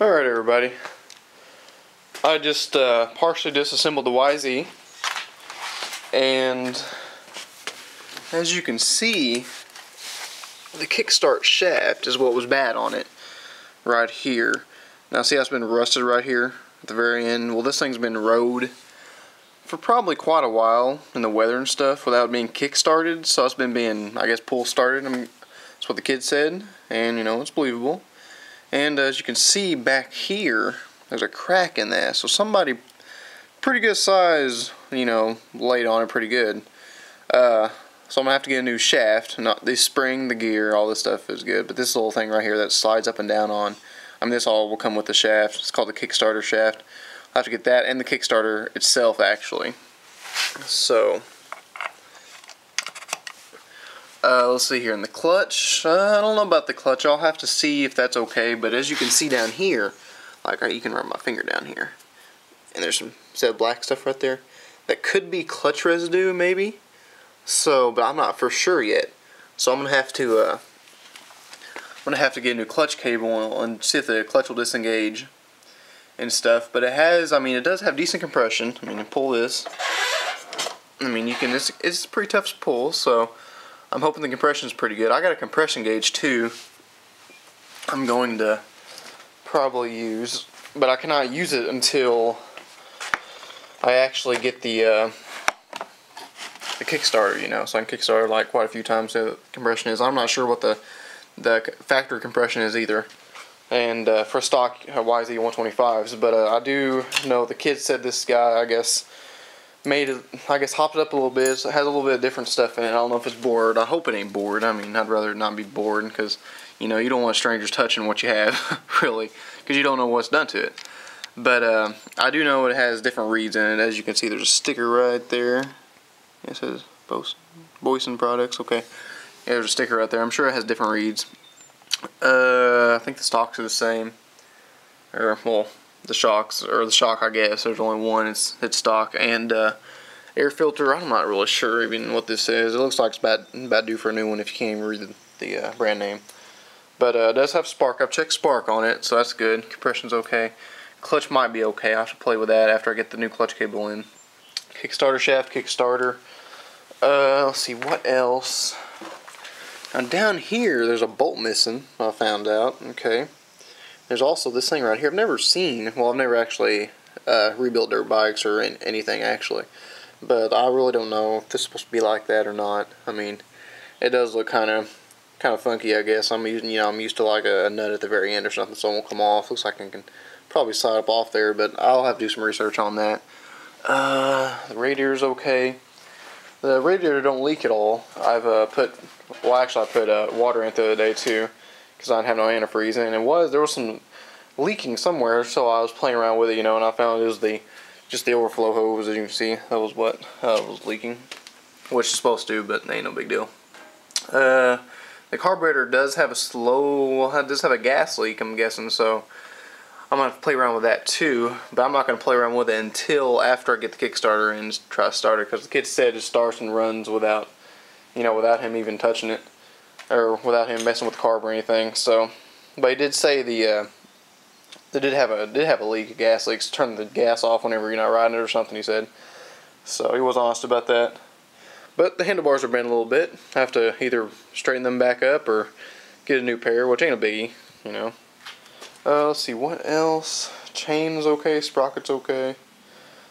Alright everybody, I just partially disassembled the YZ, and as you can see, the kickstart shaft is what was bad on it, right here. Now see how it's been rusted right here at the very end? Well, this thing's been rode for probably quite a while in the weather and stuff without being kick-started, so it's been being, I guess, pull-started. That's what the kid said, and you know, it's believable. And as you can see back here, there's a crack in that. So somebody pretty good size, you know, laid on it pretty good. So I'm going to have to get a new shaft. Not the spring, the gear, all this stuff is good. But this little thing right here that slides up and down on, I mean, this all will come with the shaft. It's called the Kickstarter shaft. I'll have to get that and the Kickstarter itself, actually. So let's see here in the clutch. I don't know about the clutch. I'll have to see if that's okay. But as you can see down here, like you can run my finger down here, and there's some black stuff right there. That could be clutch residue, maybe. So, but I'm not for sure yet. So I'm gonna have to get a new clutch cable and see if the clutch will disengage and stuff. But it has, I mean, it does have decent compression. I mean, you pull this. I mean, you can. It's pretty tough to pull. So I'm hoping the compression is pretty good. I got a compression gauge too. I'm going to probably use, but I cannot use it until I actually get the Kickstarter, you know, so I can Kickstarter like quite a few times. So the compression is. I'm not sure what the factory compression is either. And for stock YZ 125s, but I do know the kid said this guy, I guess, made it, I guess, hopped it up a little bit. So it has a little bit of different stuff in it. I don't know if it's bored. I hope it ain't bored. I mean, I'd rather not be bored because, you know, you don't want strangers touching what you have, really, because you don't know what's done to it. But I do know it has different reeds in it. As you can see, there's a sticker right there. It says Boyson Products. Okay, yeah, there's a sticker right there. I'm sure it has different reeds. I think the stocks are the same. Or, well, the shock, I guess. There's only one. It's stock. And air filter, I'm not really sure even what this is. It looks like it's about due for a new one if you can't even read the brand name. But it does have spark. I've checked spark on it, so that's good. Compression's okay. Clutch might be okay. I'll have to play with that after I get the new clutch cable in. Kickstarter shaft, Kickstarter. Let's see, what else? Now down here, there's a bolt missing, I found out. Okay. There's also this thing right here I've never seen. Well, I've never actually rebuilt dirt bikes or anything, actually. But I really don't know if this is supposed to be like that or not. I mean, it does look kind of funky, I guess. I'm used to like a nut at the very end or something, so it won't come off. Looks like I can probably slide up off there, but I'll have to do some research on that. The radiator's okay. The radiator don't leak at all. I put water in the other day too, because I didn't have no antifreeze, and there was some leaking somewhere, so I was playing around with it, you know, and I found it was just the overflow hose, as you can see. That was what was leaking, which is supposed to, but ain't no big deal. The carburetor does have a gas leak, I'm guessing, so I'm going to play around with that too, but I'm not going to play around with it until after I get the Kickstarter and try to start it, because the kid said it starts and runs without him even touching it, or without him messing with the carb or anything. So, but he did say they did have a leak, a gas leak. So turn the gas off whenever you're not riding it or something, he said. So he was honest about that. But the handlebars are bent a little bit. I have to either straighten them back up or get a new pair, which ain't a biggie, you know. Let's see, what else? Chain's okay, sprocket's okay.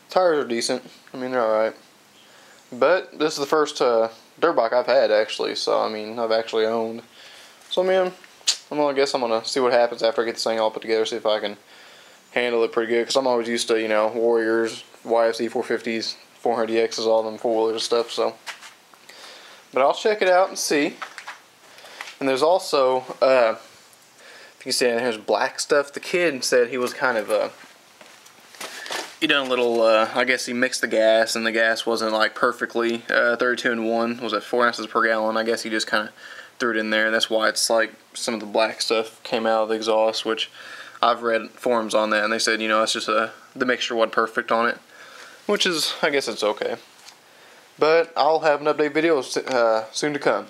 Tires are decent. I mean, they're alright. But this is the first dirt bike I've had, actually. So, I mean, I've actually owned. So, man, I guess I'm going to see what happens after I get this thing all put together, see if I can handle it pretty good. Because I'm always used to, you know, Warriors, YFZ 450s, 400DXs, all them four-wheelers and stuff, so. But I'll check it out and see. And there's also, if you can see, there's black stuff. The kid said he was kind of, he done a little, I guess he mixed the gas, and the gas wasn't like perfectly 32 in 1. Was it 4 ounces per gallon? I guess he just kind of threw it in there, and that's why it's like some of the black stuff came out of the exhaust, which I've read forums on that, and they said, you know, it's just the mixture wasn't perfect on it, which is, I guess it's okay. But I'll have an update video soon to come.